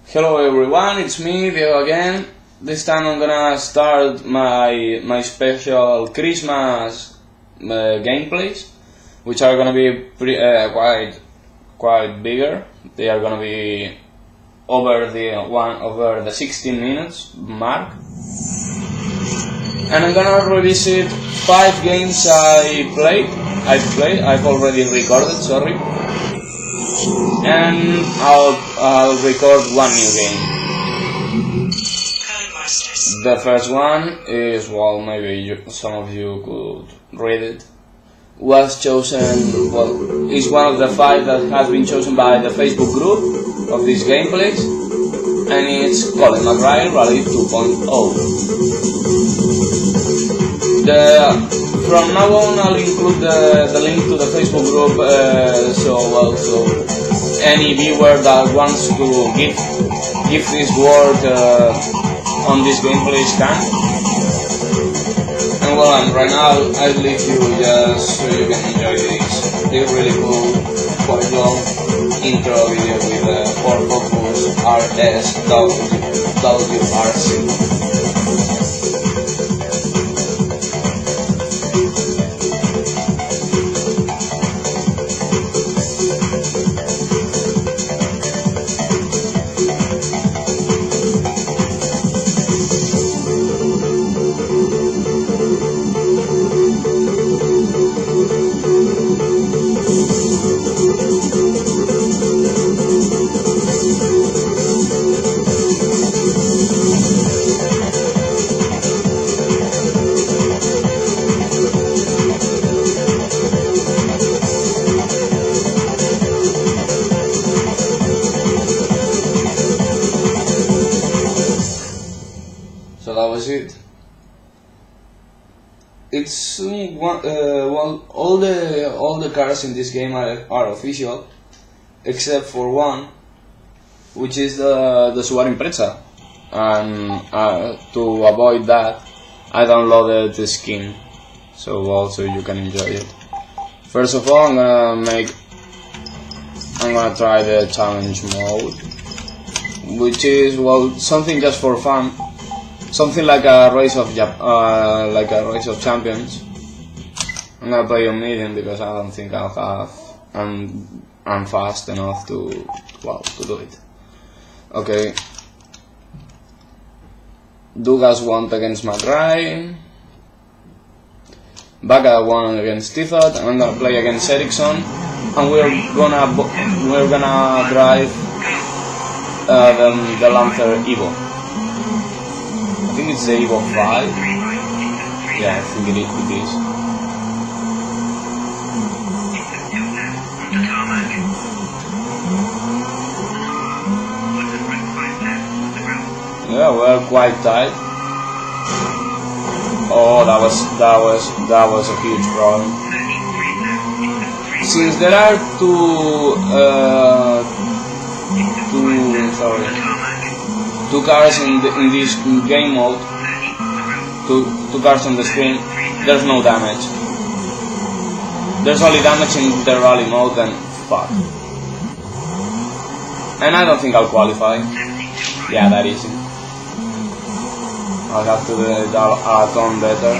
Hello everyone, it's me, Diego again. This time I'm gonna start my special Christmas gameplays, which are gonna be quite bigger. They are gonna be over the 16 minutes mark, and I'm gonna revisit 5 games I've already recorded. Sorry. And I'll record one new game. The first one is, well, maybe some of you could read it. Was chosen, well, is one of the 5 that has been chosen by the Facebook group of these gameplays, and it's Colin McRae Rally 2.0. From now on, I'll include the link to the Facebook group, so any viewer that wants to give this word on this gameplays can. And well, right now I'll leave you just so you can enjoy this really cool, quite long intro video with 4 focus RSWRC. So that was it. It's well, all the cars in this game are official, except for one, which is the Subaru Impreza. And to avoid that, I downloaded the skin, so also you can enjoy it. First of all, I'm gonna try the challenge mode, which is, well, something just for fun. Something like a race of champions. I'm gonna play on medium because I don't think I'm fast enough to do it. Okay. Dugas won against McRae. Baga won against Tifat, and I'm gonna play against Ericsson, and we're gonna drive the Lancer Evo. I think it's the Evo 5. Yeah, I think it is. Yeah, we're quite tight. Oh, that was a huge problem. Since there are two cars in this game mode, two cars on the screen, there's no damage. There's only damage in the rally mode, and fuck. And I don't think I'll qualify. Yeah, that easy. I'll have to do it a ton better.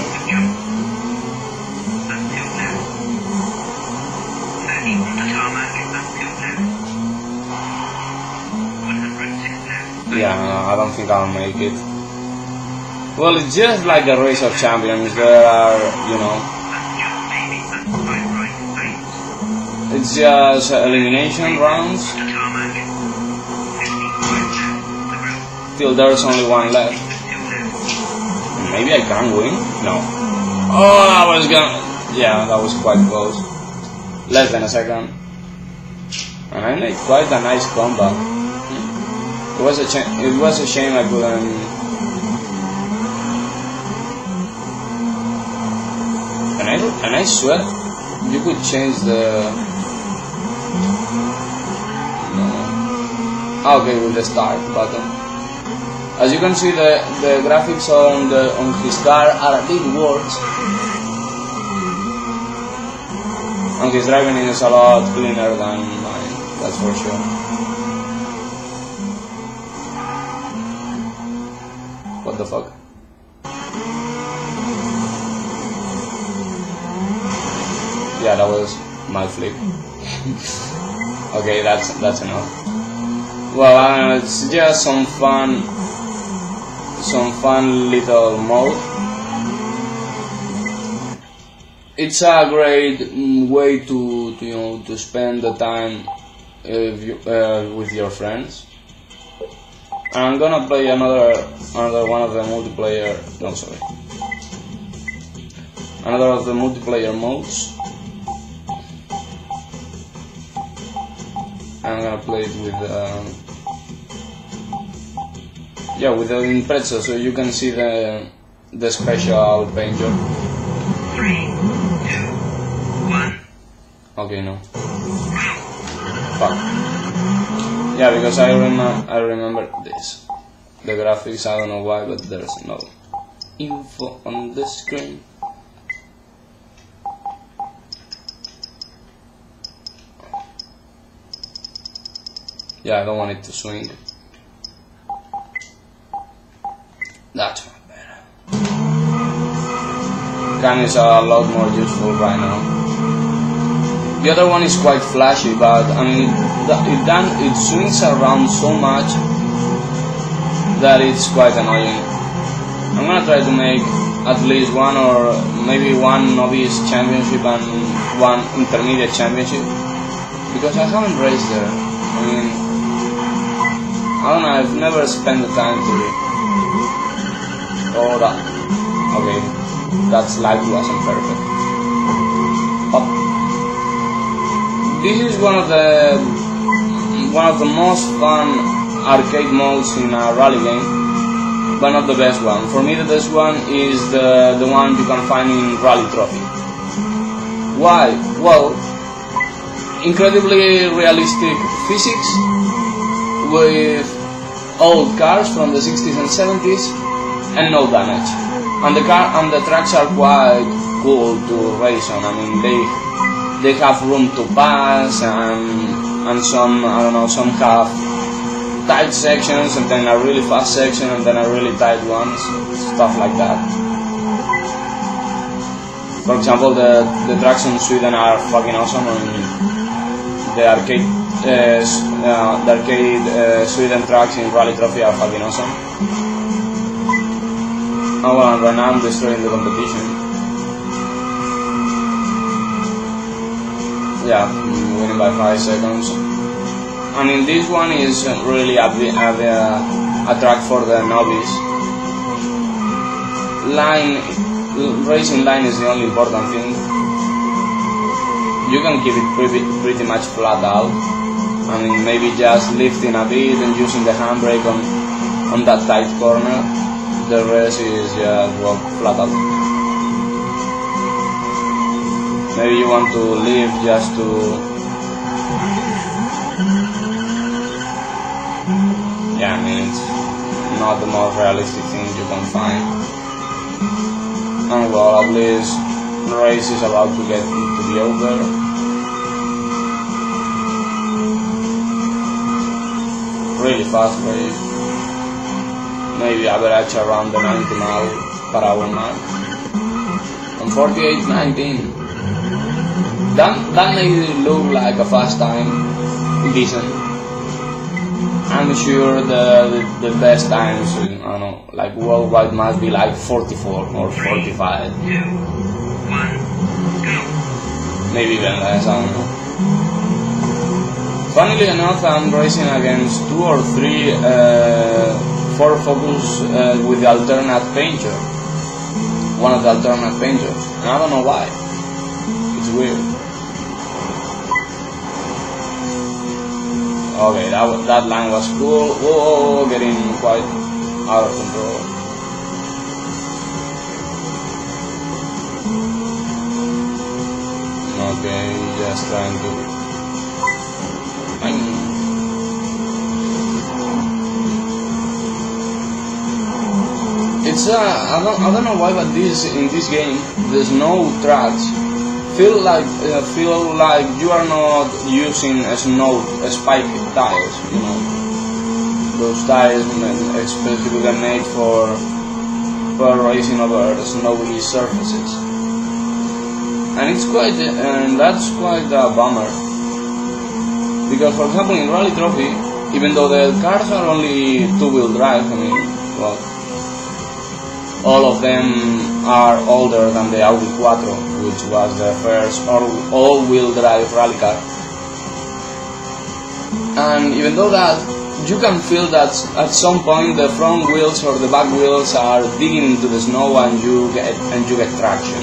Yeah, no, I don't think I'll make it. Well, it's just like a race of champions. There are, it's just elimination rounds till there's only one left. Maybe I can win? No. Oh, that was quite close. Less than a second. And I made quite a nice comeback. It was a shame I couldn't. And I swear you could change the. No. Okay, with the start button. As you can see, the graphics on his car are a bit worse, and his driving is a lot cleaner than mine. That's for sure. What the fuck? Yeah, that was my flip. Okay, that's enough. Well, it's just some fun little mode. It's a great way to spend the time with your friends. And I'm gonna play another one of the multiplayer. No, sorry. Another of the multiplayer modes. I'm gonna play it with with the Impreza, so you can see the special paint job. 3, 2, 1. Okay, no. Fuck. Yeah, because I remember this. The graphics, I don't know why, but there's no info on the screen. Yeah, I don't want it to swing. That's not better. Cam is a lot more useful right now. The other one is quite flashy, but I mean, it swings around so much that it's quite annoying. I'm gonna try to make at least one or maybe one novice championship and one intermediate championship, because I haven't raced there. I mean, I don't know, I've never spent the time to. Oh, that. Okay, that slide wasn't perfect. Up. This is one of the most fun arcade modes in a rally game, but not the best one. For me, the best one is the one you can find in Rally Trophy. Why? Well, incredibly realistic physics with old cars from the 60s and 70s and no damage. And the tracks are quite cool to race on. I mean, they have room to pass and some, I don't know, some have tight sections and then a really fast section and then a really tight one, stuff like that. For example, the tracks in Sweden are fucking awesome, and the arcade Sweden tracks in Rally Trophy are fucking awesome. Oh well, right now I'm destroying the competition. Yeah, winning by 5 seconds. I mean, this one is really a track for the novice. Racing line is the only important thing. You can keep it pretty much flat out. I mean, maybe just lifting a bit and using the handbrake on that tight corner. The rest is just walk flat out. Maybe you want to lift just to. Yeah, I mean, it's not the most realistic thing you can find. And well, at least the race is about to be over. Really fast race. Maybe average around the 90 mph mark. And 48.19. That made it look like a fast time. Decent. I'm sure the best times, I don't know, like worldwide must be like 44 or 45. 3, 2, 1, go. Maybe even less, I don't know. Funnily enough, I'm racing against 2 or 3 Ford Focus with the alternate paint job. One of the alternate paint jobs. And I don't know why. It's weird. Okay, that line was cool. Whoa, getting quite out of control. Okay, just trying to. It's I don't know why, but in this game there's no tracks. Feel like you are not using spike tires, you know, those tires specifically made for prefer racing over snowy surfaces, and that's quite a bummer. Because, for example, in Rally Trophy, even though the cars are only two-wheel drive, I mean, well, all of them are older than the Audi Quattro, which was the first all-wheel drive rally car. And even though that, you can feel that at some point the front wheels or the back wheels are digging into the snow and you get traction.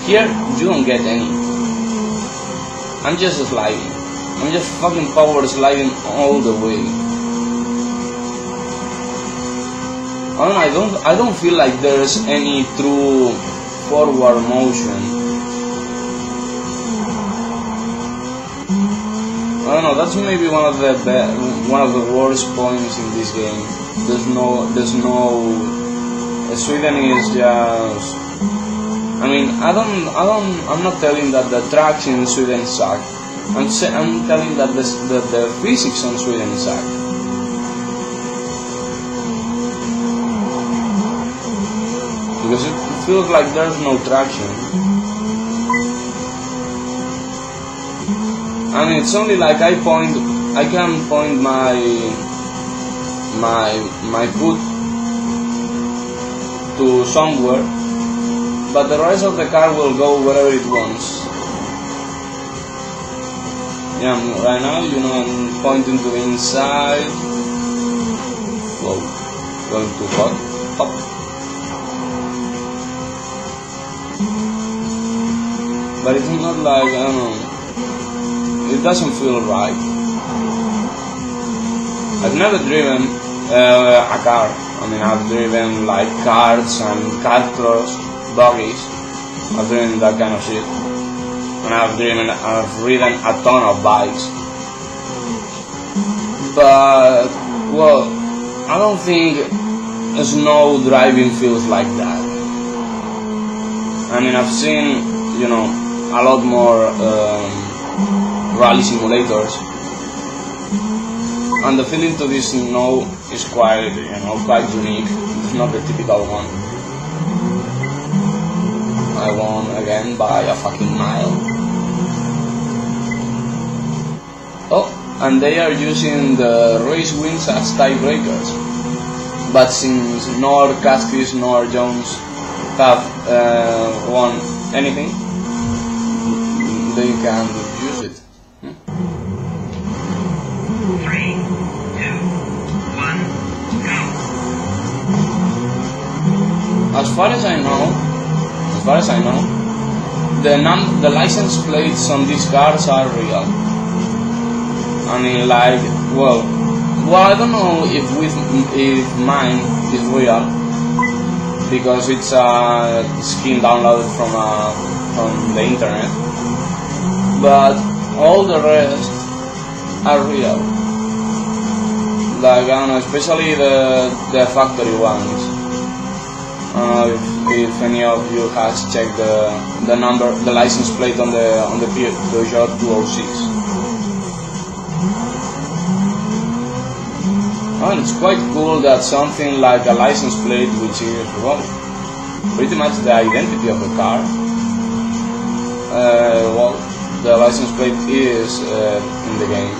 Here, you don't get any. I'm just sliding. I'm just fucking power sliding all the way. I don't feel like there's any true forward motion. I don't know. That's maybe one of the worst points in this game. There's no. Sweden is just. I mean, I'm not telling that the tracks in Sweden suck. I'm telling that the physics on Sweden suck. Because it feels like there's no traction. I mean, it's only like I can point my foot to somewhere, but the rest of the car will go wherever it wants. Yeah, right now, I'm pointing to the inside. Whoa, going too hot. Up. But it's not like, I don't know. It doesn't feel right. I've never driven a car. I mean, I've driven like carts and cart cross, buggies. I've driven that kind of shit. And I've ridden a ton of bikes. But, well, I don't think snow driving feels like that. I mean, I've seen, a lot more rally simulators, and the feeling to this snow is quite unique. It's not the typical one. I won again by a fucking mile. Oh, and they are using the race wins as tiebreakers. But since nor Castis nor Jones have won anything, they can use it. 3, 2, 1, go. As far as I know, the license plates on these cars are real. I mean, like, well, I don't know if mine is real, because it's a skin downloaded from the internet. But all the rest are real. Like, I don't know, especially the factory ones. I don't know if any of you has checked the license plate on the Peugeot 206. And it's quite cool that something like a license plate, which is, well, pretty much the identity of the car, the license plate is in the game.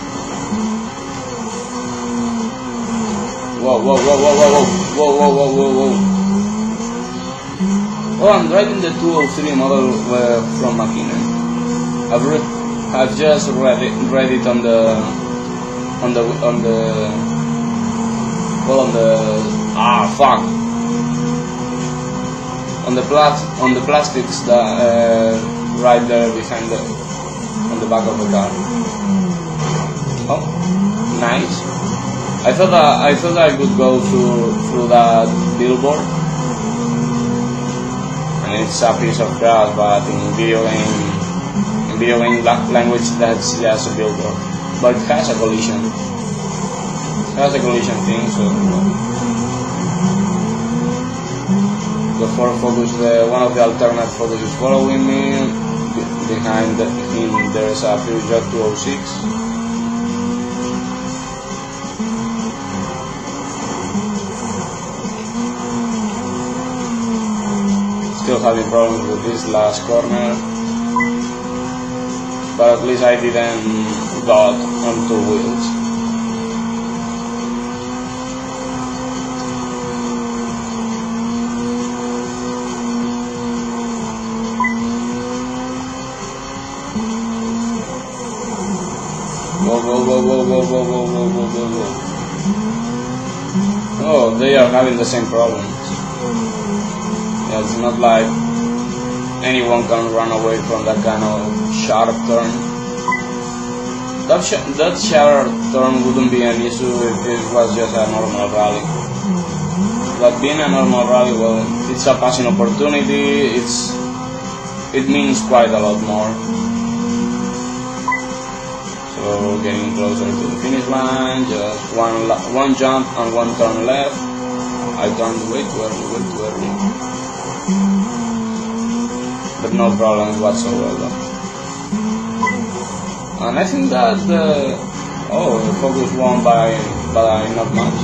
Whoa. Oh, I'm driving the 203 model from McKinnon. I've just read it on the plastics that right there behind on the back of the car. Oh, nice. I thought I could go through that billboard, and it's a piece of grass, but in video game language that's just a billboard. But it has a collision. It has a collision thing, so the Ford Focus, one of the alternate Focus is following me. Behind him there's a Peugeot 206. was having problems with this last corner, but at least I didn't got on 2 wheels. Whoa. Oh, they are having the same problems. Yeah, it's not like anyone can run away from that kind of sharp turn. That sharp turn wouldn't be an issue if it was just a normal rally. But being a normal rally, well, it's a passing opportunity, it means quite a lot more. So getting closer to the finish line, just one jump and 1 turn left. I turned way too early. But no problems whatsoever. And I think that the focus won by not much.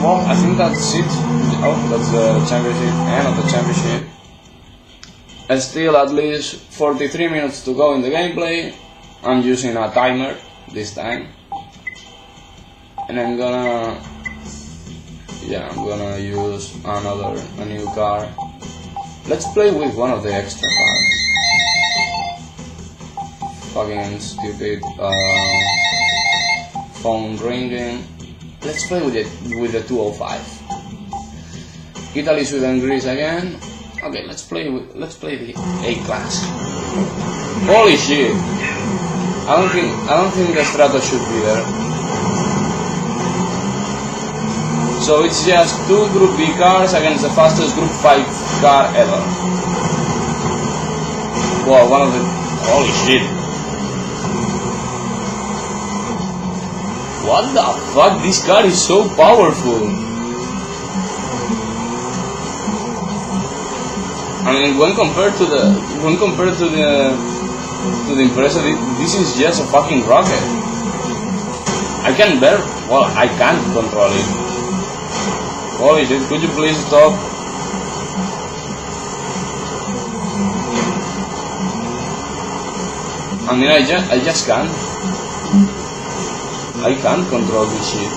Well, I think that's it. Oh, that's the championship, end of the championship. And still at least 43 minutes to go in the gameplay. I'm using a timer this time. And I'm gonna use a new car. Let's play with one of the extra cars. Fucking stupid phone ringing. Let's play with the 205. Italy, Sweden, Greece again. Okay, let's play the A class. Holy shit! I don't think the Strato should be there. So it's just 2 Group B cars against the fastest Group 5 car ever. Wow, one of the... Holy shit! What the fuck? This car is so powerful! I mean, when compared to the Impreza, this is just a fucking rocket. I can't control it. Holy shit, could you please stop? I mean, I just can't. I can't control this shit.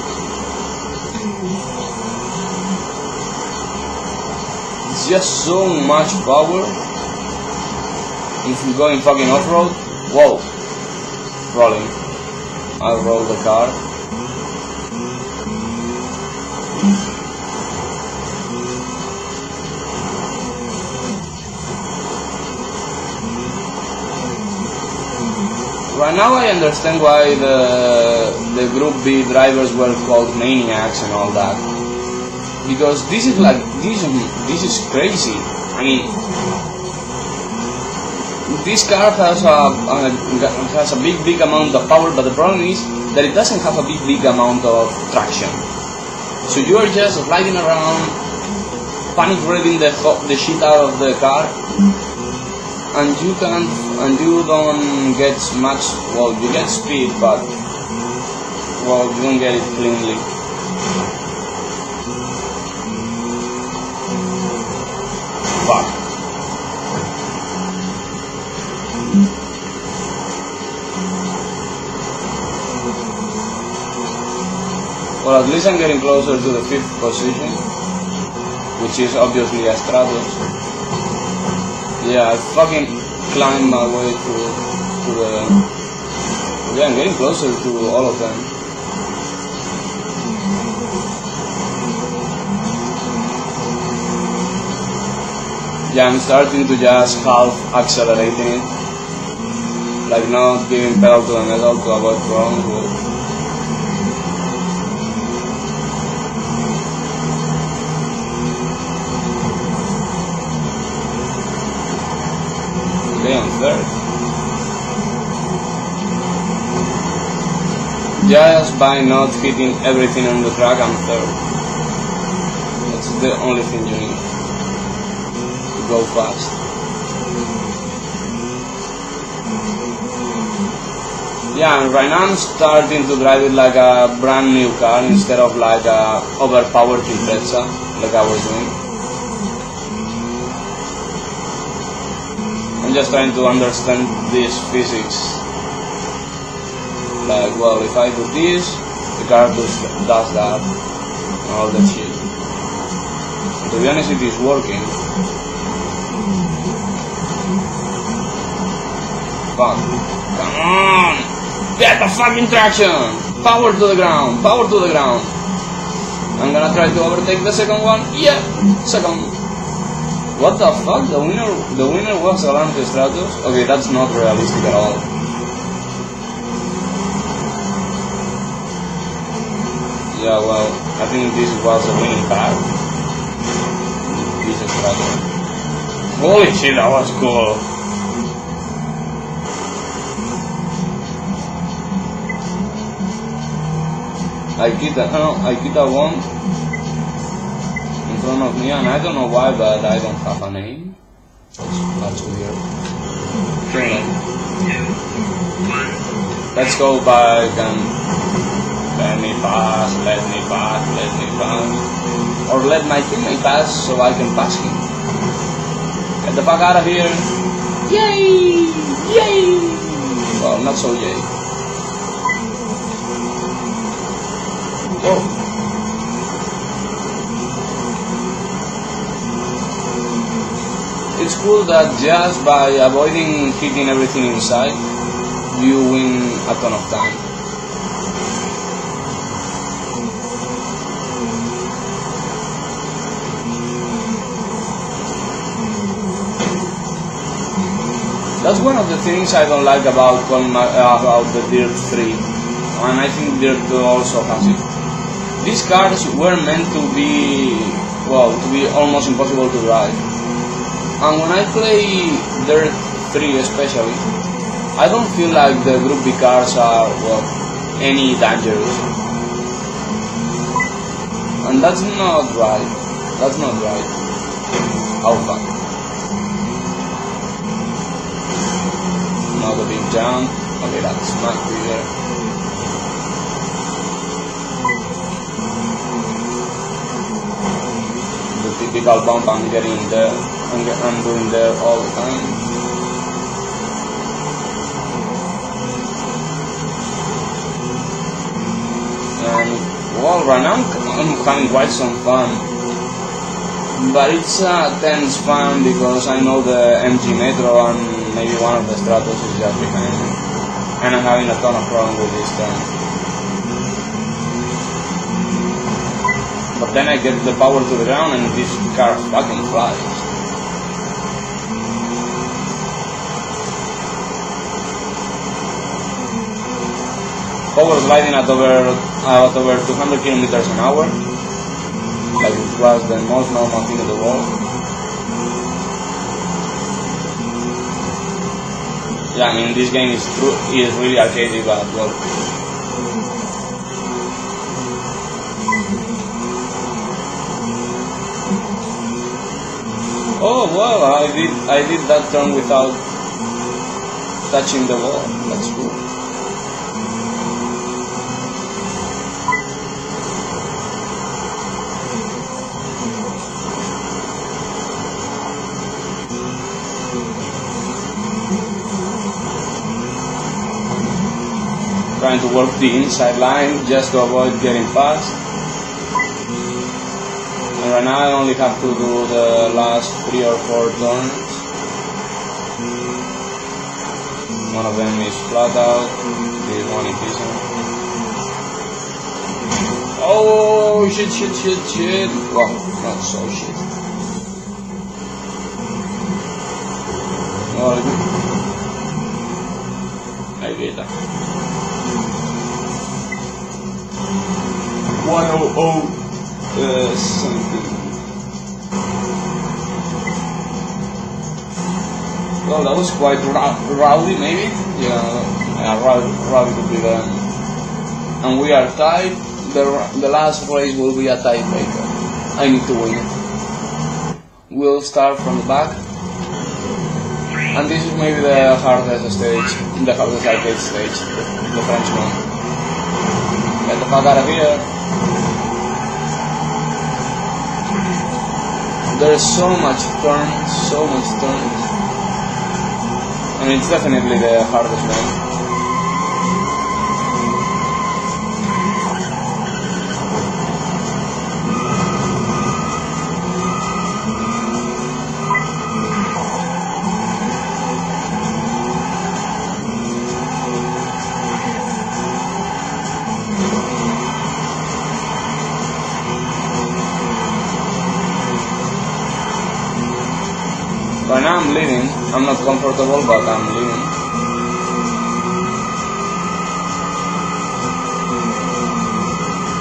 It's just so much power. If we go in fucking off-road, whoa, rolling. I'll roll the car. Right now I understand why the Group B drivers were called maniacs and all that. Because this is crazy. I mean, this car has a big amount of power, but the problem is that it doesn't have a big amount of traction. So you are just sliding around, panic revving the shit out of the car, and you don't get much. Well, you get speed, but well, you don't get it cleanly. Fuck. Well, at least I'm getting closer to the 5th position, which is obviously a Stratos. Yeah, I fucking climbed my way to the... Yeah, I'm getting closer to all of them. Yeah, I'm starting to just half accelerating it. Like not giving pedal to the metal to avoid problems with... Okay, I'm third. Just by not hitting everything on the track, I'm third. That's the only thing you need. To go fast. Yeah, and right now I'm starting to drive it like a brand new car instead of like a overpowered Impreza. like I was doing. I'm just trying to understand this physics. Like, well, if I do this, the car does that, and all that shit. To be honest, it is working. Fuck. Come on! Get the fucking traction! Power to the ground! Power to the ground! I'm gonna try to overtake the second one. Yeah! Second. What the fuck? The winner was Galant Stratos? Okay, that's not realistic at all. Yeah, well, I think this was a winning car. This is Stratos. Holy shit, that was cool. Aikita won in front of me, and I don't know why, but I don't have a name. That's weird. 3, 2, 1. Let's go back and let me pass, or let my teammate pass so I can pass him. Get the fuck out of here! Yay! Yay! Well, not so yay. Whoa. It's cool that just by avoiding hitting everything inside, you win a ton of time. That's one of the things I don't like about the Dirt 3, and I think Dirt 2 also has it. These cars were meant to be, well, to be almost impossible to drive. And when I play Dirt 3 especially, I don't feel like the Group B cars are, well, any dangerous. And that's not right. That's not right. Oh fuck. Now the big jump. Okay, that's not clear. The typical bump I'm getting there. I'm doing there all the time. And well, right now I'm having quite some fun, but it's a tense fun because I know the MG Metro and maybe one of the Stratos is just behind me, and I'm having a ton of problems with this turn. But then I get the power to the ground and this car fucking flies. Power sliding at over 200 kilometers an hour, like it was the most normal thing in the world. Yeah, I mean this game is really arcadey, but well. Oh wow! I did that turn without touching the wall. That's cool. Trying to work the inside line just to avoid getting past. And right now I only have to do the last 3 or 4 turns. One of them is flat out, this one is decent. Oh shit. Well, not so shit. Oh, I get that. 100 something. Well, that was quite rowdy, maybe. Yeah, rowdy could be there. And we are tied. The last race will be a tiebreaker. I need to win it. We'll start from the back. And this is maybe the hardest stage, the hardest arcade stage, the French one. Get the fuck out of here. there's so much turns, I mean, it's definitely the hardest one. Right now I'm leading. I'm not comfortable, but I'm leading.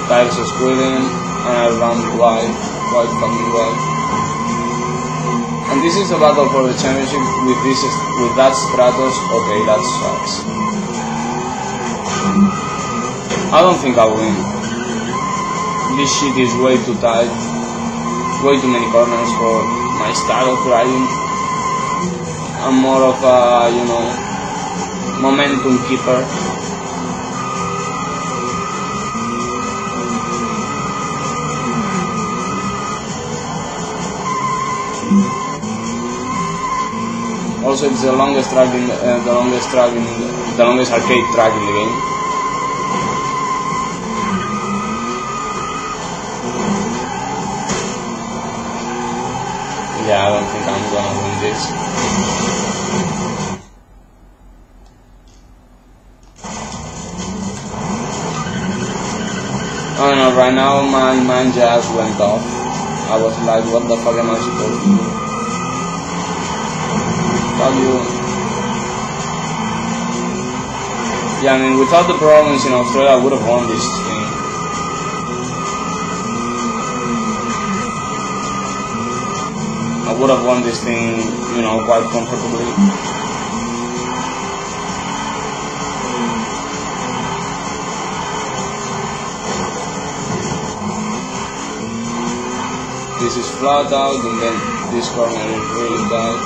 Tires are squealing, and I run wide fucking wide. And this is a battle for the championship with that Stratos. Okay, that sucks. I don't think I'll win. This shit is way too tight. Way too many corners for my style of riding. I'm more of a, you know, momentum keeper. Also, it's the longest track in the longest arcade track in the game. Yeah, I don't think I'm gonna win this. I don't know, right now my mind just went off. I was like, what the fuck am I supposed to do? Fuck you. Yeah, I mean, without the problems in Australia, I would have won this thing. I would have won this thing, you know, quite comfortably. This is flat out, and then this corner is really tight.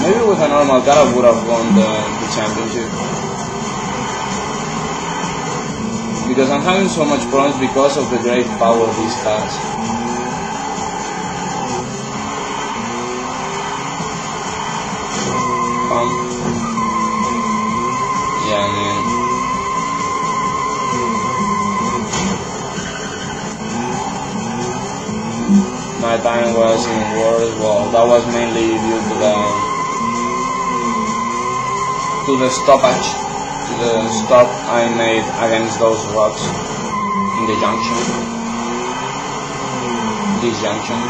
Maybe with a normal car I would have won the championship. Because I'm having so much problems because of the great power this has. Yeah, man. My time was even worse. Well, that was mainly due to the stoppage, to the stop I made against those rocks in the junction. This junction.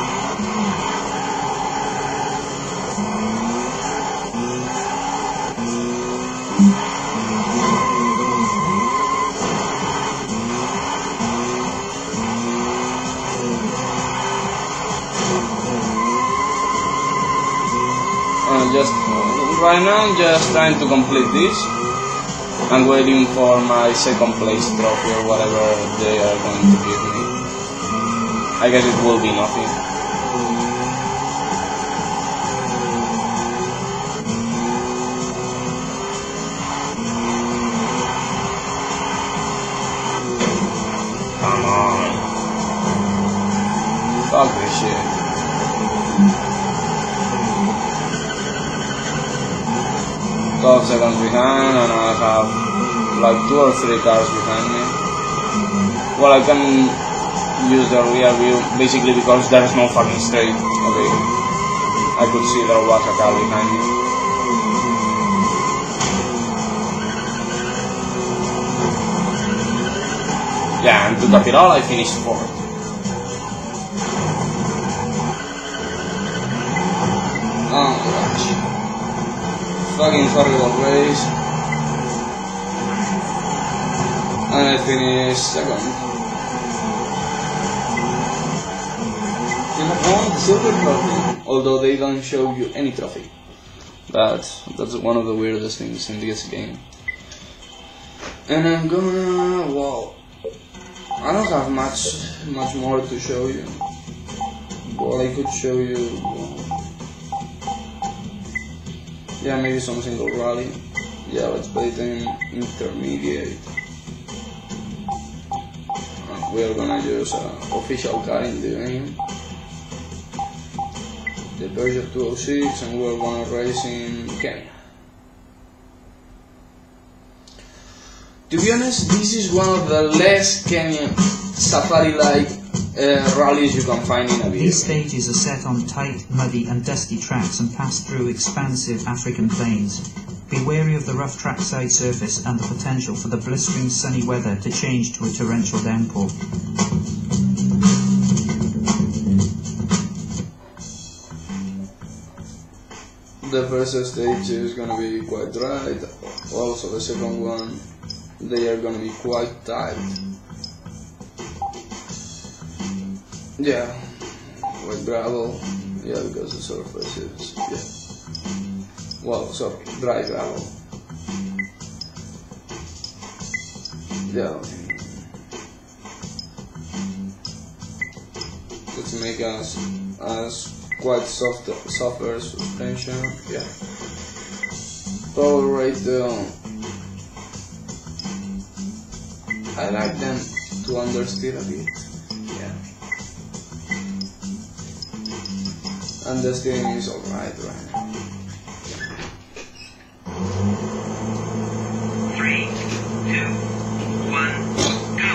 Right now I'm just trying to complete this. I'm waiting for my second place trophy or whatever they are going to give me. I guess it will be nothing. Come on. Fuck this shit. 12 seconds behind, and I have like 2 or 3 cars behind me. Well, I can use the rear view basically because there is no fucking straight. Okay, I could see there was a car behind me. Yeah, and to top it all, I finished 4th. Oh my gosh. Fucking horrible race, and I finished 2nd. You have won the silver trophy, although they don't show you any trophy. That's one of the weirdest things in this game. And I'm gonna, well, I don't have much more to show you. Well, I could show you. Yeah, maybe some single rally. Yeah, let's play it in intermediate. we are gonna use an official car in the game, the Peugeot 206, and we're gonna race in Kenya. To be honest, this is one of the less Kenyan safari-like rallies you can find in a video. These stages are set on tight, muddy and dusty tracks and pass through expansive African plains. Be wary of the rough trackside surface and the potential for the blistering sunny weather to change to a torrential downpour. The first stage is gonna be quite dry, also the second one, they are gonna be quite tight. Yeah, white gravel, yeah, because the surface is, yeah. Well, sorry, dry gravel. Yeah. Let's make us quite softer suspension. Yeah. Power rate. I like them to understeer a bit. Yeah. And the steering is alright right now. 3, 2, 1, go!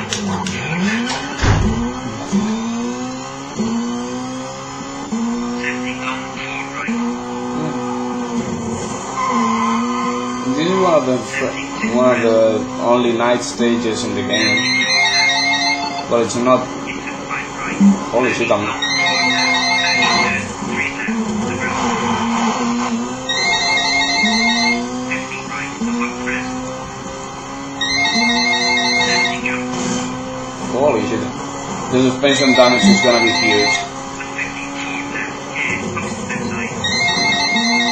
This is one of the only night stages in the game, but it's not. Holy shit! Holy shit! The suspension damage is gonna be huge.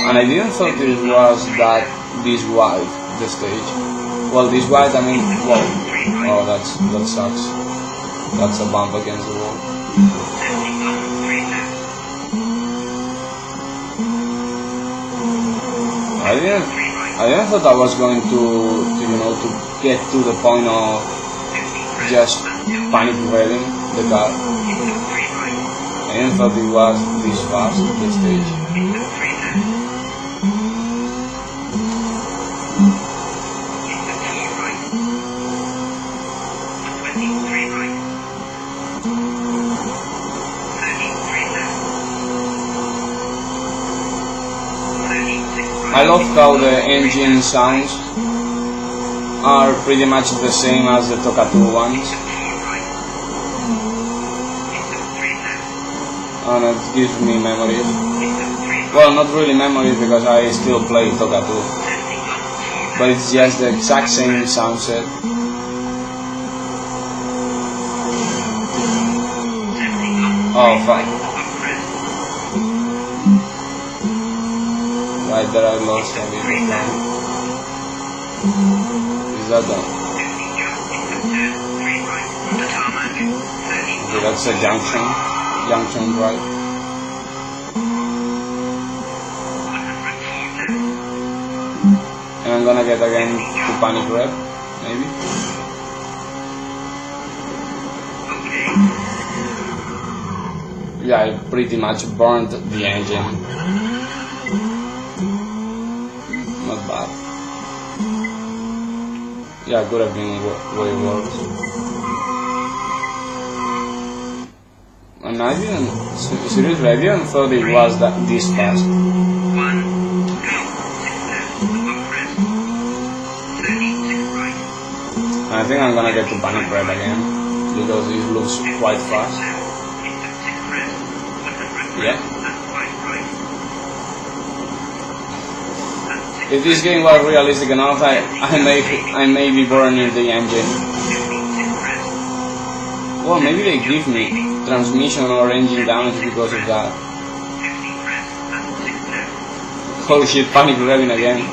And I didn't thought this was this wide, the stage. Well, this wide, I mean, well, oh, that sucks. That's a bump against the wall. I didn't thought I was going to get to the point of just panic revving the car. I didn't thought it was this fast, the stage. I love how the engine sounds are pretty much the same as the Tokatu ones, and it gives me memories. Well, not really memories because I still play Tokatu, but it's just the exact same sound set. Oh fuck. Right there I lost a bit of time. Is that done? Okay, that's a junction drive. And I'm gonna get again to panic rev, maybe? Yeah, I pretty much burned the engine. Not bad. Yeah, could have been way worse. And I didn't, seriously, I didn't thought it was this fast. I think I'm gonna get to panic rev again, because it looks quite fast. Yeah. If this game was realistic enough, I may be burning the engine. Well, maybe they give me transmission or engine damage because of that. Holy shit, panic revving again.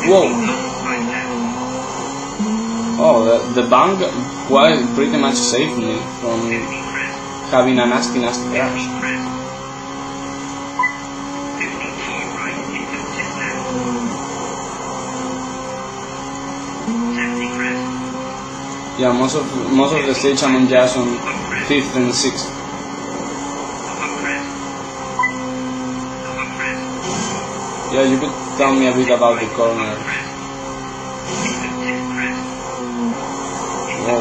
Whoa! Oh, the bank pretty much saved me from having a nasty crash. Yeah, most of the stage I'm just on 5th and 6th. Yeah, you could tell me a bit about the corners. Whoa.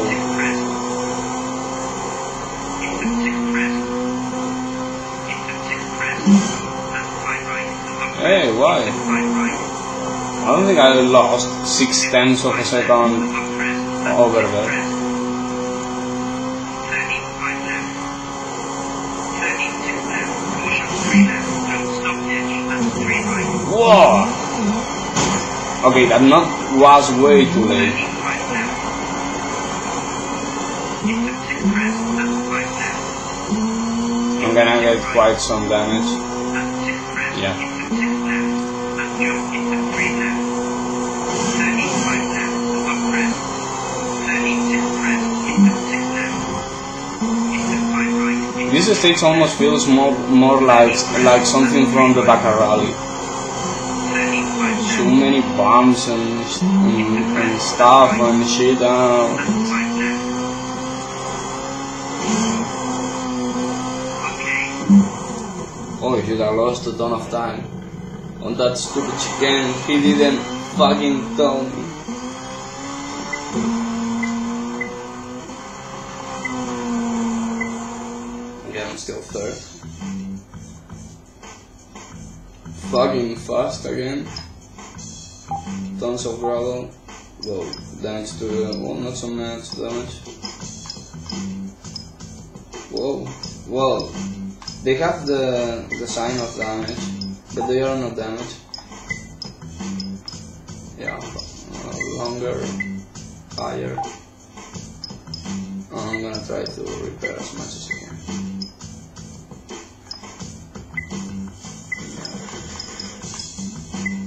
Hey, why? I don't think I lost 6/10 of a second over there. Whoa! Okay, that not was way too late. I'm gonna get quite some damage. Yeah. This stage almost feels more like something from the Dakar Rally. So many bombs and stuff and shit. Oh shit, I lost a ton of time on that stupid chicken. He didn't fucking tell me. Okay, I'm still third. Fucking fast again. Tons of gravel. Well, damage to well, not so much damage. Whoa. Well, they have the sign of damage, but they are not damaged. Yeah, longer, higher. I'm gonna try to repair as much as I can.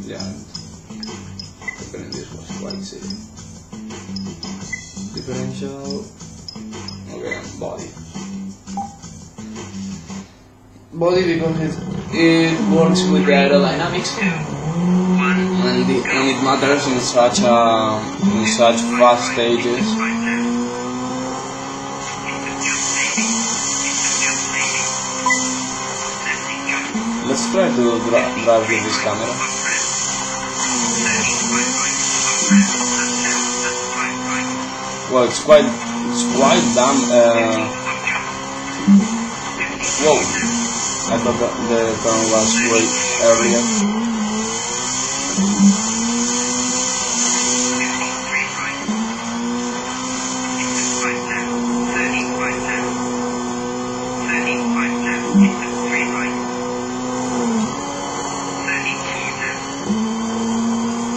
Yeah, repairing this was quite silly. Differential. Okay, body. Body because it works with the aerodynamics and it matters in such fast stages. Let's try to drive with this camera. Well, it's quite damn. Whoa. I thought the turn was way earlier.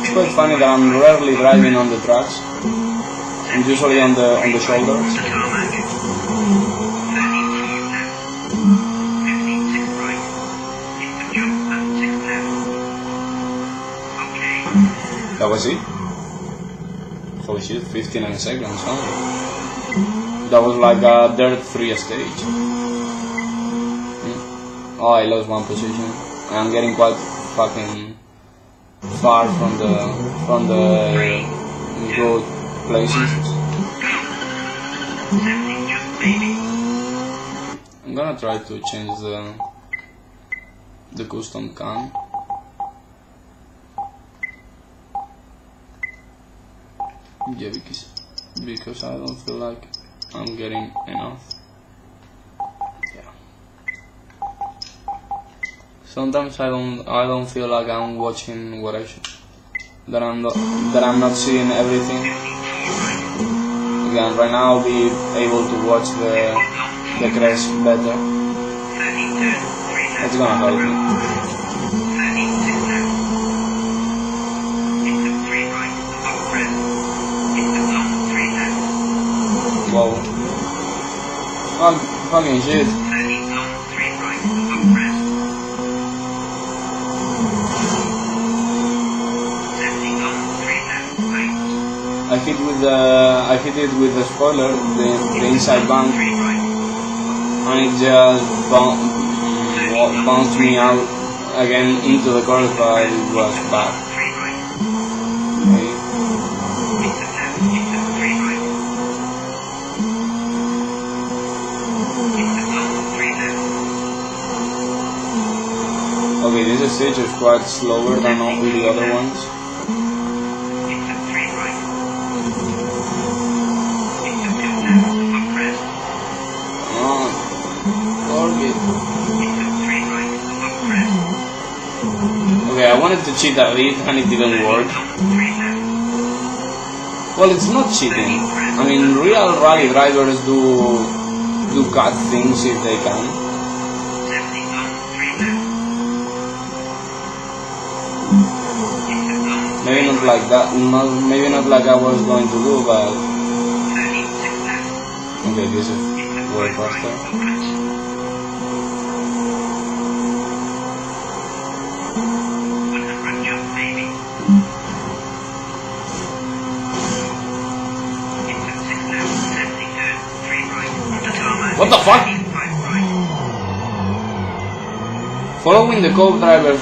It's quite funny that I'm rarely driving on the tracks. I'm usually on the shoulders. That was it? Holy shit, 59 seconds only. That was like a dirt-free stage. Oh, I lost one position. I'm getting quite fucking far from the good places. I'm gonna try to change the custom cam. Yeah, because I don't feel like I'm getting enough. Yeah. Sometimes I don't feel like I'm watching what I should. That I'm not seeing everything. Again, right now I'll be able to watch the crest better. It's gonna help me. Wow. Fucking shit. I hit it with the spoiler, the inside bank, and it just bounced me out again into the curve, but it was bad. Okay. stage is quite slower than all the other ones. Into 3 right. Into 2 left, up crest. Come on. Target. Into 3 right, up crest. Okay, I wanted to cheat a bit and it didn't work. 3 left. Well, it's not cheating. I mean, real rally drivers do cut things if they can. 70 long, 3 left. Into long, Maybe not like that. Maybe not like I was going to do, but 36 left. okay, this is Into way 5 right, faster. opens. 100 jump maybe. Into 6 left, 70 turn, 3 right, onto tarmac. What the fuck? 5 right. Following the co-driver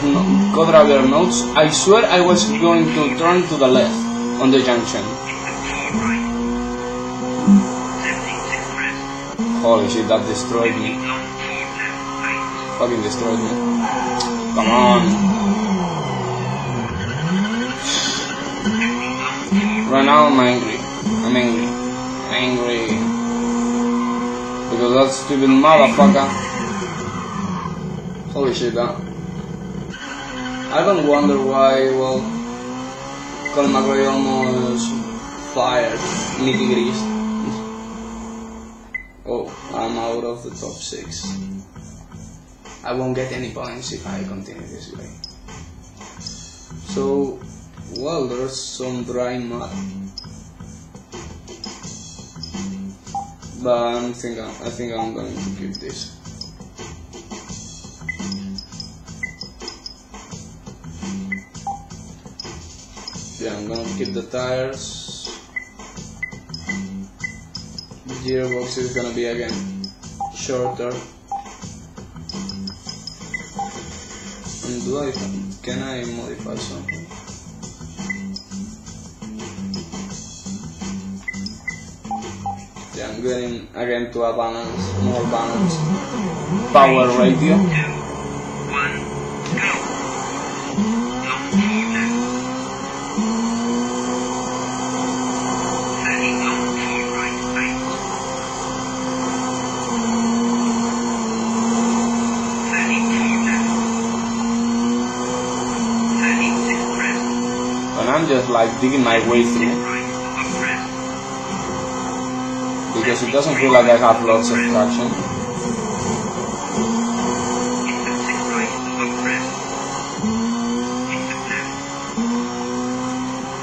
notes, I swear I was going to turn to the left on the junction. Into 4 right. 76 crest. Holy shit, that destroyed 50 me. long, 4 left, right. Fucking destroyed me. Come on. 50 long, 4 Right now I'm angry. I'm angry. Angry. Because that stupid motherfucker. Holy shit, I don't wonder why, well, Colin McRae almost fired Nicky Gris. Oh, I'm out of the top 6. I won't get any points if I continue this way. So, well, there's some dry mud. But I think I'm going to keep this. Yeah, I'm gonna keep the tires. The gearbox is gonna be again shorter. And can I modify something? Yeah, I'm getting again to a more balanced power ratio. 2, 1, go. Long 4 left. 30 long 4 right, right. 34 left. 36 crest. And I'm just like digging my way 6 through right, up crest. because it doesn't feel like I have lots of traction. Into 6 right, up crest. Into left.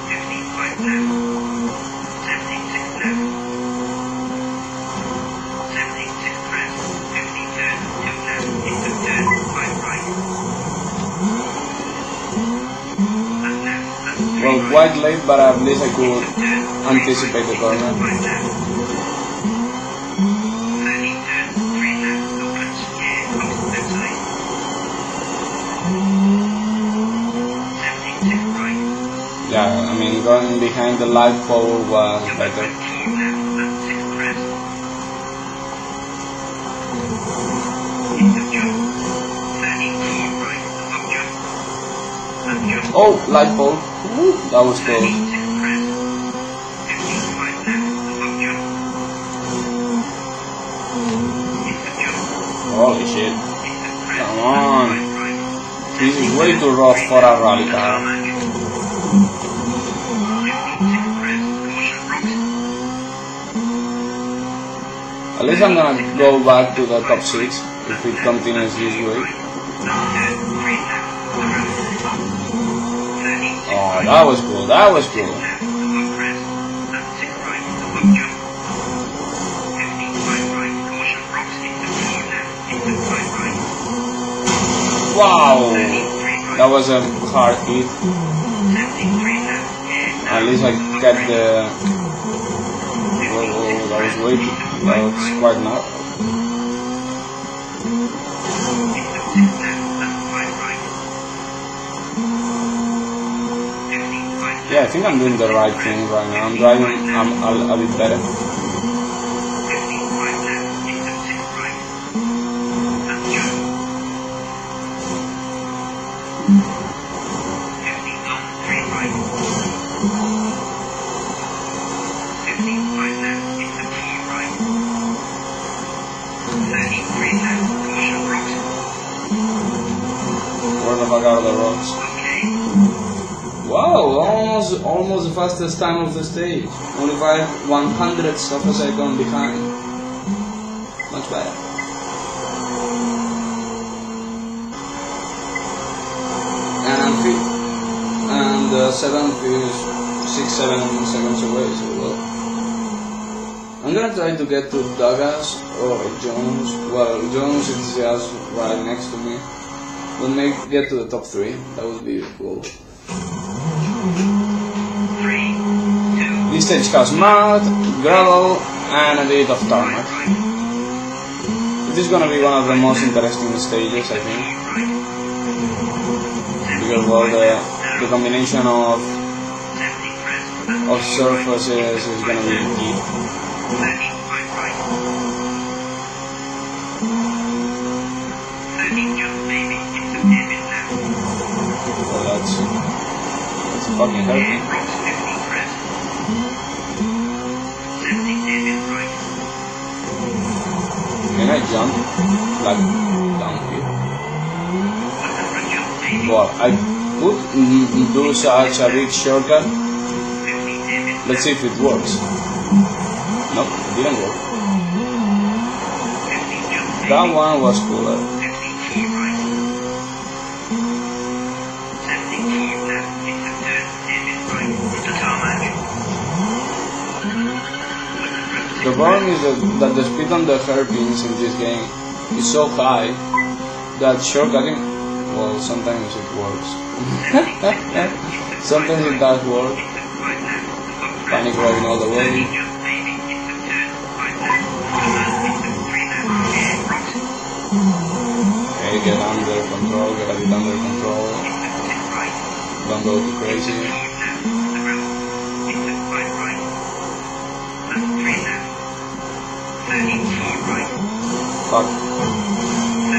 55 left. 76 left. 76 crest. 50 turn, 2 left. Into turn, 5 right. And left, and 3 Well, right. quite late, but at least I could Into turn, 3 anticipate the right. corner. 5 left. 30 turn, 3 left. Opens, yeah, up left side. 76 right. Yeah, I mean, going behind the light pole was Jump better. 4 left and 6 crest. Into jump. 34 right. Up jump. And jump. Oh, light pole. Woo, that was close. 36 crest. 55 left. Up jump. Into jump. Holy shit. Into crest. Come on. 5 right. This is way too rough for a rally car. Tarmac. 56 crest. Caution rocks. At least I'm gonna go back to the top 6 if it continues this way. Oh, that was cool, that was cool. Wow, that was a hard hit. At least I got the... Whoa, that was way too... That was quite narrow. Yeah, I think I'm doing the right thing right now. I'm driving a bit better. almost the fastest time of the stage. Only 1/100th of a second behind. Much better. And I'm fit. And the 7th is 6-7 seconds away, so well. I'm gonna try to get to Douglas or Jones. Well, Jones is just right next to me. We'll get to the top 3. That would be cool. 3, 2, This stage has mud, gravel, and a bit of tarmac. It is gonna be one of the most interesting stages, I think. Because well, the combination of 70 crest, surfaces is gonna be key. 30 quite right. 30 just maybe, it's a bit left. Well, that's fucking hurting. Rocks 50 crest. 70 bit right. Can I jump? Like, down here? 100 just maybe. Well, I could do such a big shortcut. 50 bit Let's see if it works. Nope, it didn't work. 50 just maybe. That one was cooler. 50 key right. 70 key left. It's a turn. Bit right. The tarmac. The problem is that the speed on the hairpins in this game is so high that shortcutting, well, sometimes it works. Sometimes it does work. Panic driving all the way. Okay, get under control, get it under control. Don't go too crazy. Fuck.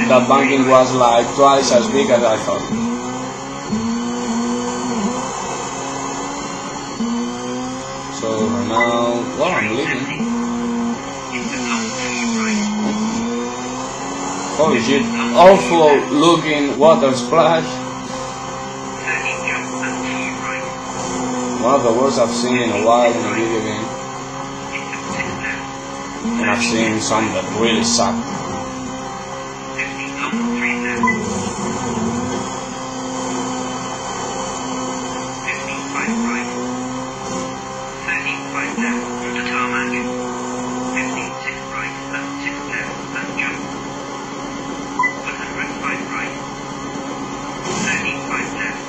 That banking was like twice as big as I thought. So now, well, I'm leaving. Holy shit, awful looking water splash. One of the worst I've seen in a while in a video game. And I've seen some that really suck.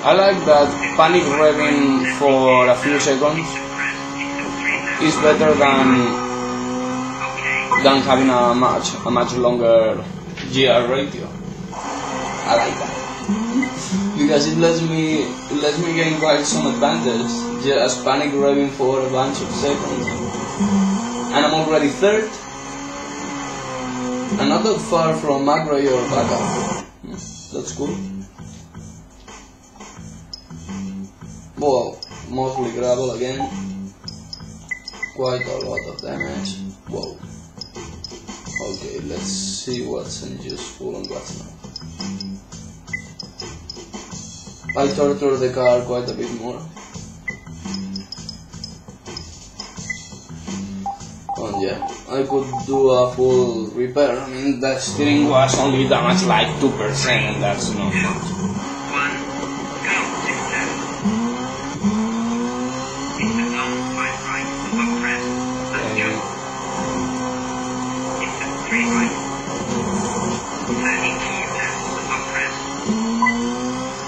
I like that panic revving for a few seconds is better than having a much longer GR ratio. I like that because it lets me gain quite some advantage just panic revving for a bunch of seconds, and I'm already third. I'm not that far from McRae or backup. That's cool. Well, mostly gravel again. Quite a lot of damage. Whoa. Okay, let's see what's useful and what's not. I torture the car quite a bit more. And yeah, I could do a full repair. I mean, the steering was only damaged like 2%, and that's not much.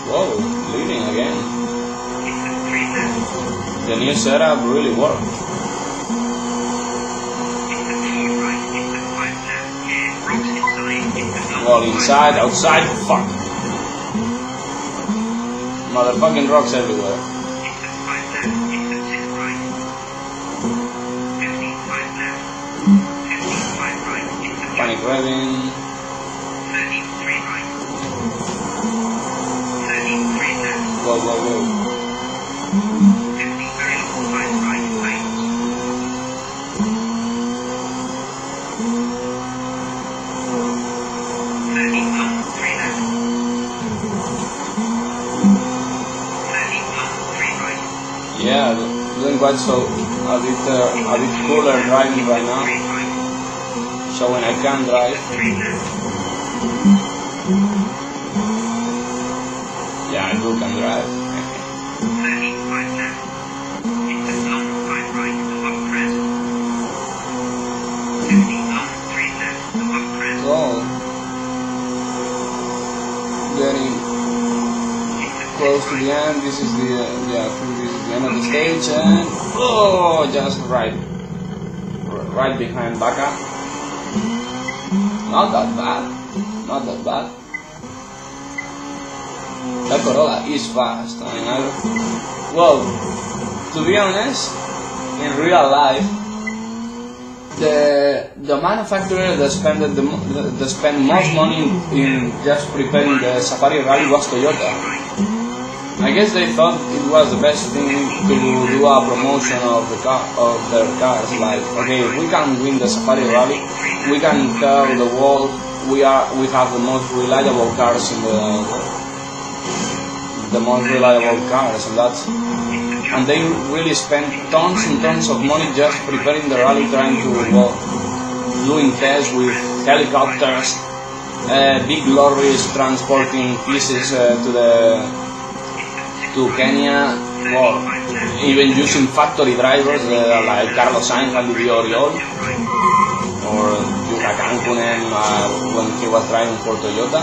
Whoa, leading again. The new setup really worked. Well, inside, outside, fuck. Motherfucking rocks everywhere. Panic revving. Go, go, go. Yeah, doing quite so a bit cooler driving right now, showing I can drive. Yeah, I do can drive. 35 left. Into long 5 right above crest. 50 long 3 left above crest. Well, getting close to the end. This is the I think this is the end of the stage, and oh, just right behind Baka. Not that bad. Not that bad. That Corolla is fast. I mean, well, to be honest, in real life, the manufacturer that spent most money in just preparing the Safari Rally was Toyota. I guess they thought it was the best thing to do a promotion of their cars. Like, okay, if we can win the Safari Rally, we can tell the world we have the most reliable cars in the most reliable cars, and they really spent tons and tons of money just preparing the rally, trying to doing tests with helicopters, big lorries transporting pieces to Kenya, even using factory drivers like Carlos Sainz and Didier Oriol, or Yuka Kankunen when he was driving for Toyota.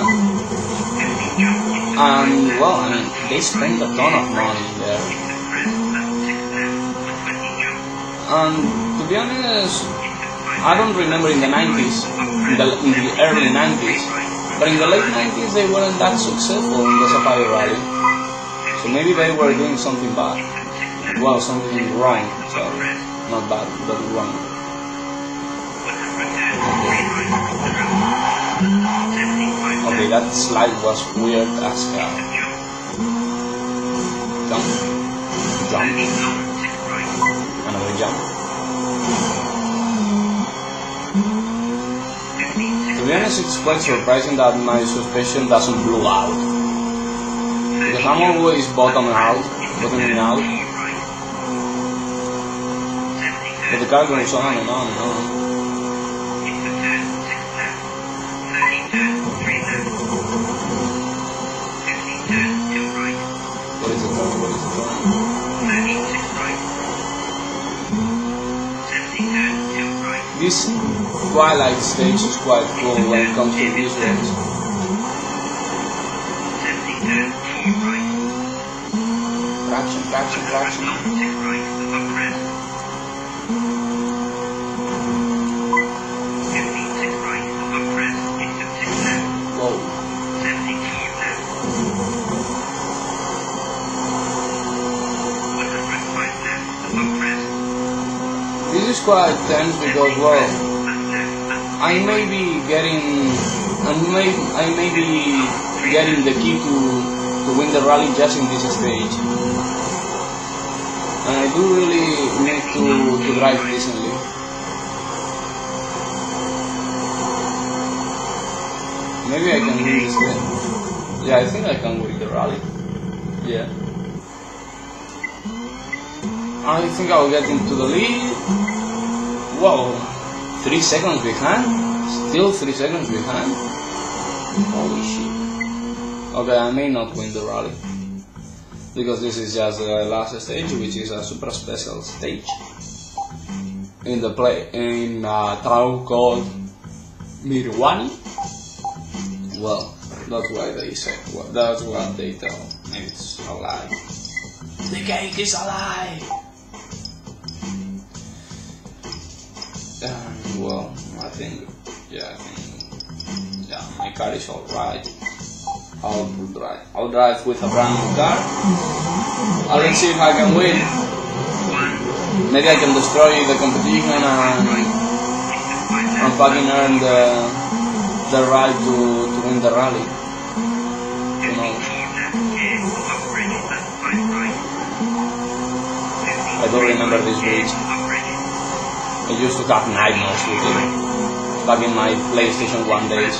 And well, I mean, they spent a ton of money there. And to be honest, I don't remember in the 90s, in the early 90s, but in the late 90s they weren't that successful in the Safari Rally. So maybe they were doing something bad. Well, something wrong. So, not bad, but wrong. Okay, that slide was weird as hell. Jump. Jump. Another jump. To be honest, it's quite surprising that my suspension doesn't blow out. Because I'm always bottoming out. But the car goes on and on and on. What is it called? This twilight stage is quite cool when it comes to visuals. Traction. Whoa. This is quite tense because, well, I may be getting the key to win the rally just in this stage. And I do really need to drive decently. Maybe I can win this game. Yeah, I think I can win the rally. Yeah. I think I'll get into the lead. Whoa, 3 seconds behind? Still 3 seconds behind? Holy shit. Okay, I may not win the rally. Because this is just the last stage, which is a super special stage in a town called Mirwani. Well, that's why they say. That's what they tell. Maybe it's a lie. The cake is a lie. Well, I think my car is alright. I'll drive with a brand new car. Let's see if I can win. Maybe I can destroy the competition and fucking earn the right to win the rally. You know. I don't remember this bridge. I used to have nightmares with it back in my PlayStation 1 days.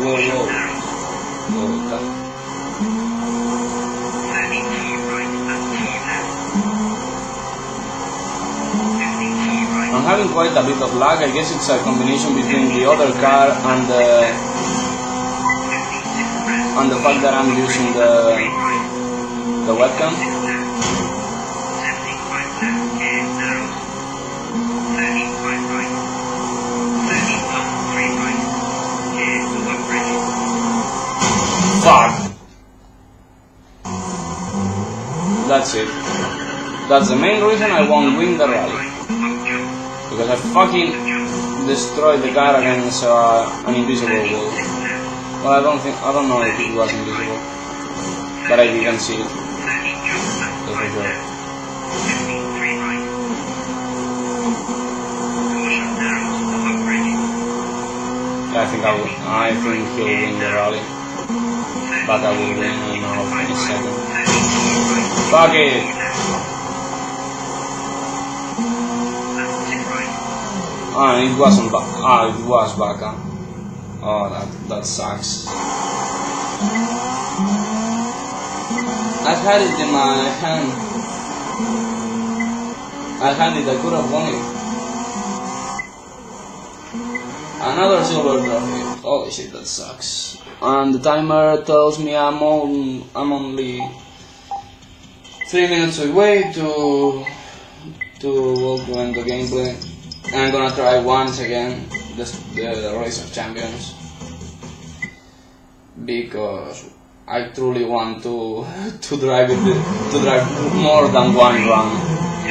whoa, whoa. Whoa, 32 right and 2 left. 52 right. I'm having quite a bit of lag. I guess it's a combination between the other car and the 56 left. fact that I'm using the webcam. 75 left, gear narrows. 35 right. 30 long, 3 right. Gear over bridge. Fuck! That's it. That's the main reason I won't win the rally. Right, up jump. Because I fucking destroyed the car against an invisible wall. 36 left. Well, I don't know if it was invisible. But I didn't see it. 30 jump and That's for 5 sure. left. 53 right. Caution narrows, over bridge. I think he'll win the rally. But I will win in a second. 32 right. Fuck it! And 6 right. Ah, it wasn't back. Ah, it was back. Oh, that sucks. I had it in my hand. I had it. I could have won it. Another silver trophy. Holy shit, that sucks. And the timer tells me I'm only 3 minutes away to end the gameplay. And I'm gonna try once again the Race of Champions because I truly want to drive more than one run. 2,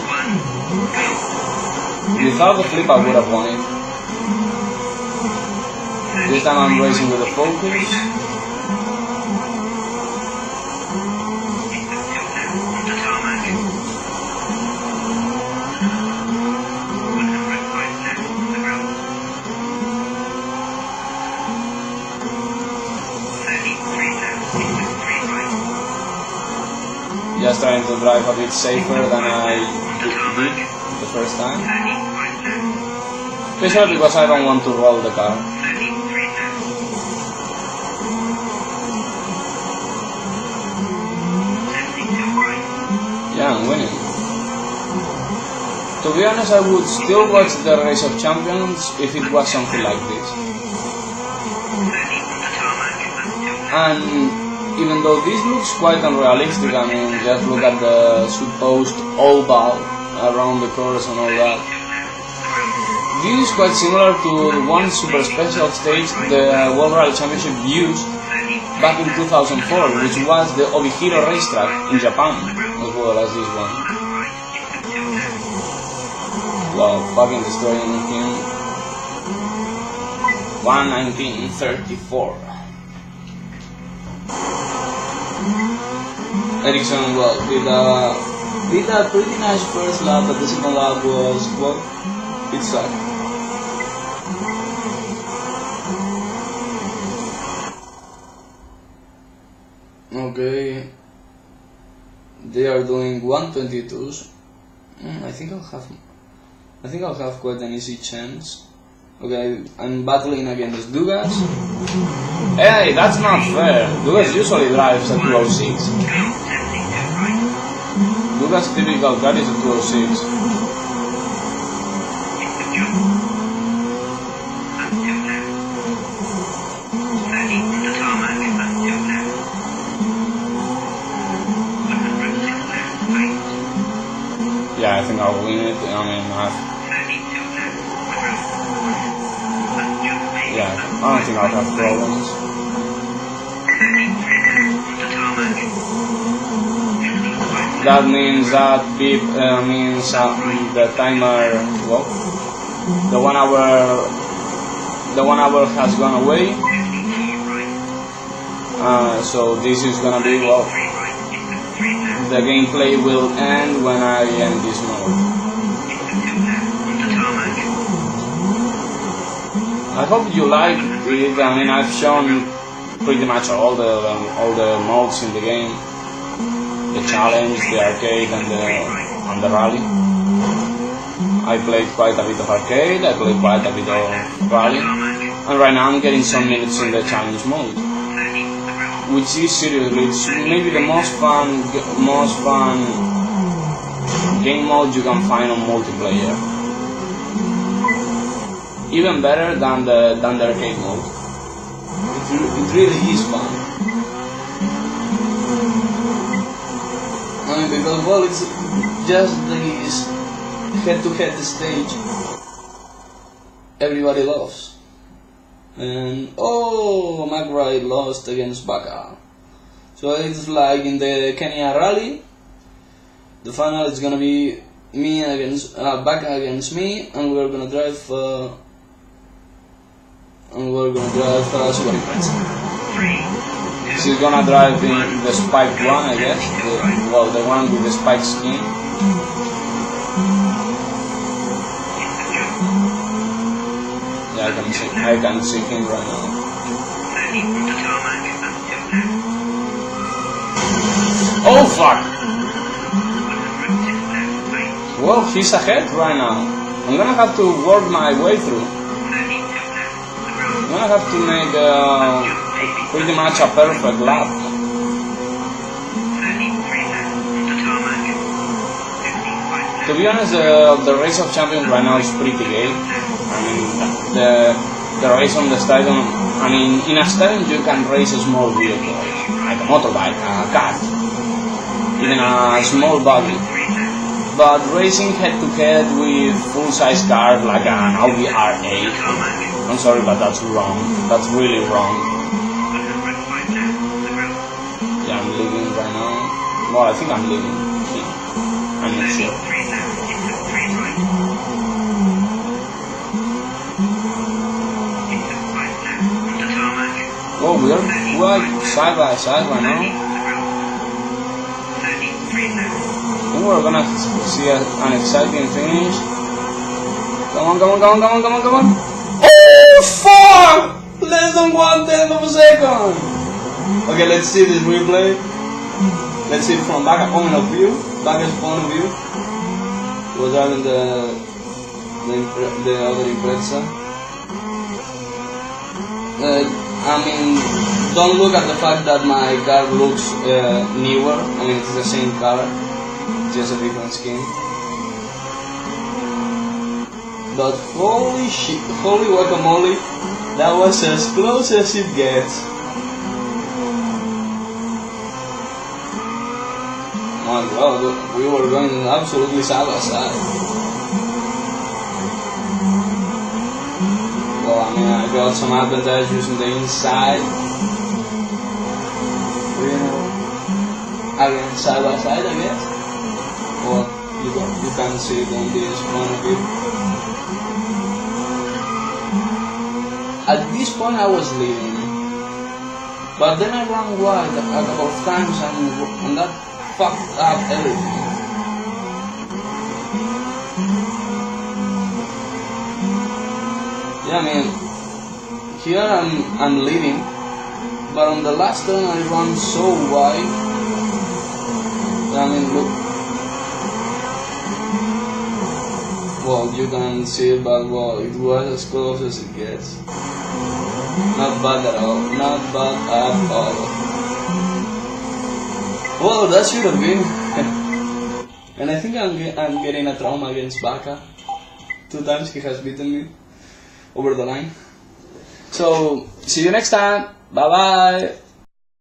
1, go. Without the flip, I would have won it. This time I'm racing with the focus. Just trying to drive a bit safer than I did the first time. Especially because I don't want to roll the car. Yeah, I'm winning. To be honest, I would still watch the Race of Champions if it was something like this. And even though this looks quite unrealistic, I mean, just look at the supposed oval around the course and all that. This is quite similar to one super special stage the World Rally Championship used back in 2004, which was the Obihiro racetrack in Japan, as well as this one. Wow, fucking destroying him. 1:19:34. Ericsson, well, did a pretty nice first lap, but the second lap was, well, it sucked. Okay, they are doing 1:22s. I think I'll have quite an easy chance. Okay, I'm battling against Dugas. Hey, that's not fair. Dugas usually drives at 206. Dugas' typical car is a 206. Yeah, I think I'll win it. I mean, I don't think I'll have problems. That means that the timer, well, the 1 hour has gone away. So this is gonna be, well, the gameplay will end when I end this mode. I hope you liked it. I mean, I've shown pretty much all the modes in the game: the challenge, the arcade, and the rally. I played quite a bit of arcade. I played quite a bit of rally. And right now I'm getting some minutes in the challenge mode, 30 to the ground. which is seriously, it's maybe the most fun game mode you can find on multiplayer. Even better than the arcade mode. It really is fun. I mean, because well, it's just this head-to-head stage everybody loves. And oh, McRae lost against Baca. So it's like in the Kenya rally. The final is gonna be me against Baca against me, and we're gonna drive. Super Impreza. 3, 2, She's gonna drive in the spiked one, I guess. The one with the spiked skin. into jump. Yeah, I can see him right now. 30 onto tarmac and 2 left. Oh fuck! 106 left, right. Well, he's ahead right now. I'm gonna have to work my way through. 32 left, the ground. I'm gonna have to make pretty much a perfect lap. 33 left, onto tarmac. 55 left. To be honest, the race of champions right now is pretty gay. I mean, the race on the stadium. I mean, in a stadium you can race a small vehicle, like a motorbike, a car, even a small buggy. But racing head-to-head with full-size cars like an Audi R8, I'm sorry, but that's wrong. That's really wrong. 105 left, the ground. Yeah, I'm leaving right now. Well, I think I'm leaving. Yeah. I'm not sure. 3 left, into 3 right. Into 5 left, onto tarmac. Oh, we're side by side right 30 now. to the ground. 33 left. I think we're gonna see an exciting finish. Come on, come on, come on, come on, come on, come on. Oh, fuck! Less than 1/10 of a second. Okay, let's see this replay. Let's see it from Baca's point of view. Baca's point of view. He was driving the other Impreza. I mean, don't look at the fact that my car looks newer. I mean, it's the same car, just a different skin. But holy shit, holy guacamole, that was as close as it gets. My god, we were going absolutely side by side. Well, I mean, I got some advantage using the inside. You know, again, side by side, I guess. Well, you can see it on this point of view. At this point, I was leading, but then I ran wide a couple of times, and that fucked up everything. Yeah, I mean, here I'm leading, but on the last turn I ran so wide. I mean, look. Well, you can see it, but well, it was as close as it gets. Not bad at all. Not bad at all. Well, that should have been. And I think I'm getting a trauma against Baca. 2 times he has beaten me over the line. So, see you next time. Bye bye.